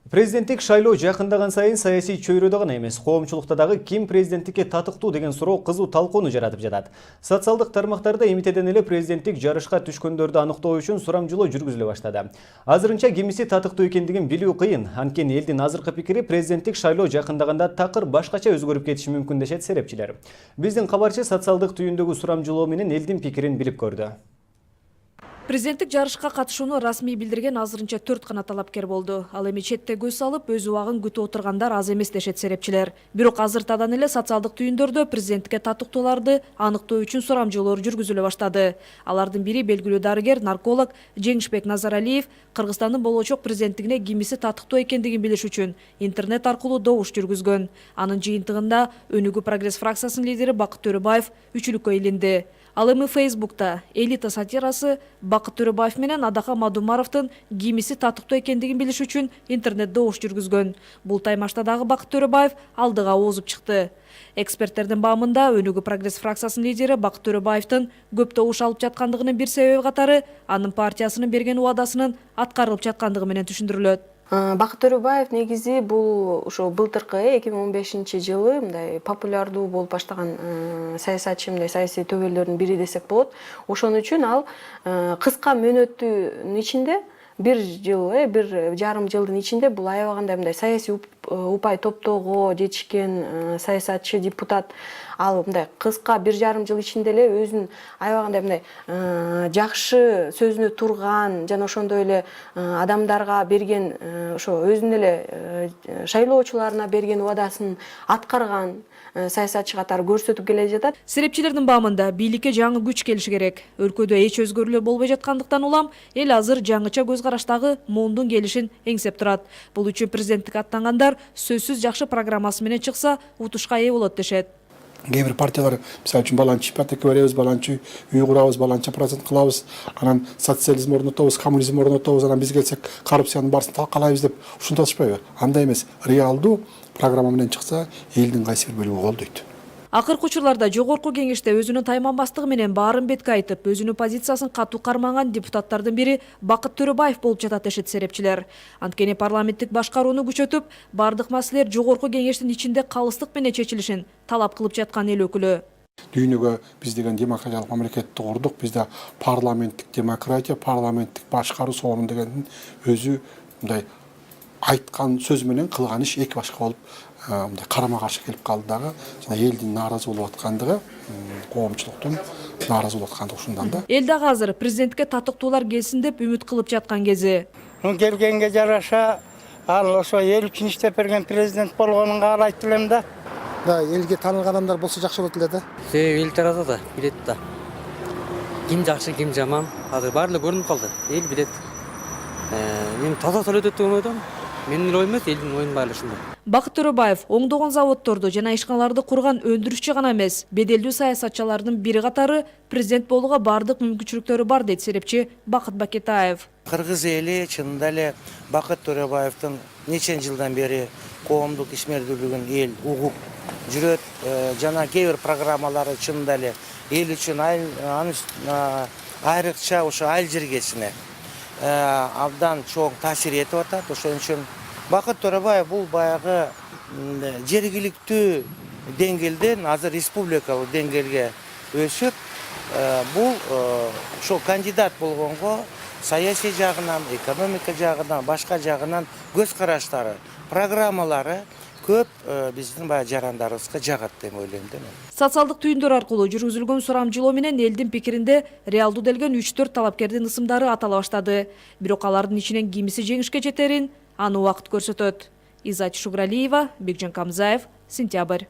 Президенттик шайлоо жақындаган сайын саясий чөйрөдө гана эмес, коомчулукта дагы ким президенттикке татыктуу деген суроо кызуу талкууну жаратып жатат. Социалдык тармактарда эмитеден эле президенттик жарышка түшкөндөрдү аныктоо үчүн сурамжылоо жүргүзүлө баштады. Азырынча кимиси татыктуу экендигин билүү кыйын. Анткени элдин азыркы пикири президенттик шайлоо жақындаганда такыр башкача өзгөрүп кетиши мүмкүн дешет серепчилер. Биздин кабарчы социалдык түйүндөгү сурамжылоо менен элдин пикирин билип көрдү. Президенттик жарышка катышууну расмий билдирген азырынча 4 гана талапкер болду. Ал эми четте көз салып, өз убагын күтүп отургандар аз эмес дешет серепчилер. Бирок азыртадан эле социалдык түйүндөрдө президенттикке татыктууларды аныктоо үчүн сурамжылоо жүргүзүлө баштады. Алардын бири белгилүү дарыгер, нарколог Жеңишбек Назаралиев Кыргызстандын болочок президенттигине кимиси татыктуу экендигин билиш үчүн интернет аркылуу добуш жүргүзгөн. Анын жыйынтыгында Өнүгүү прогресс фракциясынын лидери Бакыт Төрөбаев үчүлүккө илинди. Ал эми Фейсбукта элита сатирасы Бакыт Төрөбаев менен Адака Мадумаровдун кимиси татыктуу экендигин билиш үчүн интернет добуш жүргүзгөн. Бул таймашта дагы Бакыт Төрөбаев алдыга озуп чыкты. Эксперттердин баамында Өнүгүү прогресс фракциясынын лидери Бакыт Төрөбаевдин көп добуш алып жаткандыгынын бир себеби катары анын партиясынын берген убадасынын аткарылып жаткандыгы менен түшүндүрүлөт. Бакыт Төрөбаев негизи бул ошо былтыркы 2015-жылы мындай популярдуу болуп баштаган саясатчы, мындай саясий төбөлдөрдүн бири десек болот. Ошон үчүн ал кыска мөөнөттүн ичинде бир жарым жылдын ичинде бул аябагандай мындай саясий упай топтоого жетишкен саясатчы, депутат. Ал мындай кыска бир жарым жыл ичинде эле өзүнүн аябагандай мындай жакшы сөзүнө турган жана ошондой эле адамдарга берген ошо өзүнүн эле шайлоочуларына берген убадасын аткарган саясатчы катары көрсөтүп келе жатат. Серепчилердин баамында бийликке жаңы күч келиши керек. Өлкөдө эч өзгөрүүлөр болбой жаткандыктан улам эл азыр жаңыча көз караштагы муундун келишин эңсеп турат. Бул үчүн президенттикке аттангандар сөзсүз жакшы программасы менен чыкса утушка ээ болот дешет. Кээ бир партиялар мисалы үчүн баланча ипотека беребиз, баланча үй курабыз, баланча процент кылабыз, анан социализм орнотобуз, коммунизм орнотобуз, анан биз келсек коррупциянын баарысын талкалайбыз деп ушинтишпайбы? Андай эмес, реалдуу программа менен чыкса, элдин кайсы бир бөлүгү колдойт. Акыркы учурларда жогорку кеңеште өзүнүн тайманбастыгы менен баарын бетке айтып, өзүнүн позициясын катуу карманган депутаттардын бири Бакыт Төрөбаев болуп жатат дешет серепчилер. Анткени парламенттик башкарууну күчөтүп, бардык маселелер жогорку кеңештин ичинде калыстык менен чечилишин талап кылып жаткан эл өкүлү. Дүйнөгө биз деген демократиялык мамлекетти курдук, бизде парламенттик демократия, парламенттик башкаруу сонун дегендин өзү мындай айткан сөз менен кылган иш эки башка болуп мындай карама каршы келип калды дагы. Жана элдин нааразы болуп аткандыгы, коомчулуктун нааразы болуп аткандыгы ушундан да. Эл дагы азыр президенттикке татыктуулар келсин деп үмүт кылып жаткан кези. Келгенге жараша ал ошо эл үчүн иштеп берген президент болгонун каалайт элем да. Элге таанылган адамдар болсо жакшы болот эле да. Себеби эл тараза да билет да. Ким жакшы, ким жаман, азыр баары көрүнүп калды. Эл билет. Мен таза сүйлөтөт деп ойдум. Менин оюм эмес, элдин оюнун баары ушундай. Бакыт Төрөбаев оңдогон заводдорду жана ишканаларды курган өндүрүшчү гана эмес, беделдүү саясатчылардын бири катары президент болууга бардык мүмкүнчүлүктөрү бар дейт серепчи Бакыт Бакетаев. Кыргыз эли чынында эле Бакыт Төрөбаевдин нече жылдан бери коомдук ишмердүүлүгүн эл угуп жүрөт, жана кээ бир программалары чынында эле эл үчүн айрыкча ошо айыл жергесине абдан чоң таасир этип атат. Ошон үчүн Бакыт Төрөбаев бул баягы жергиликтүү деңгээлден азыр республикалык деңгээлге өсүп, бул ошо кандидат болгонго саясий жагынан, экономика жагынан, башка жагынан көз караштары, программалары көп биздин баягы жарандарыбызга жагат деп ойлойм да мен. Социалдык түйүндөр аркылуу жүргүзүлгөн сурамжылоо менен элдин пикиринде реалдуу делген 3-4 талапкердин ысымдары атала баштады. Бирок алардын ичинен кимиси жеңишке жетерин аны убакыт көрсөтөт. Изат Шугралиева, Бекжан Камзаев, Сентябрь.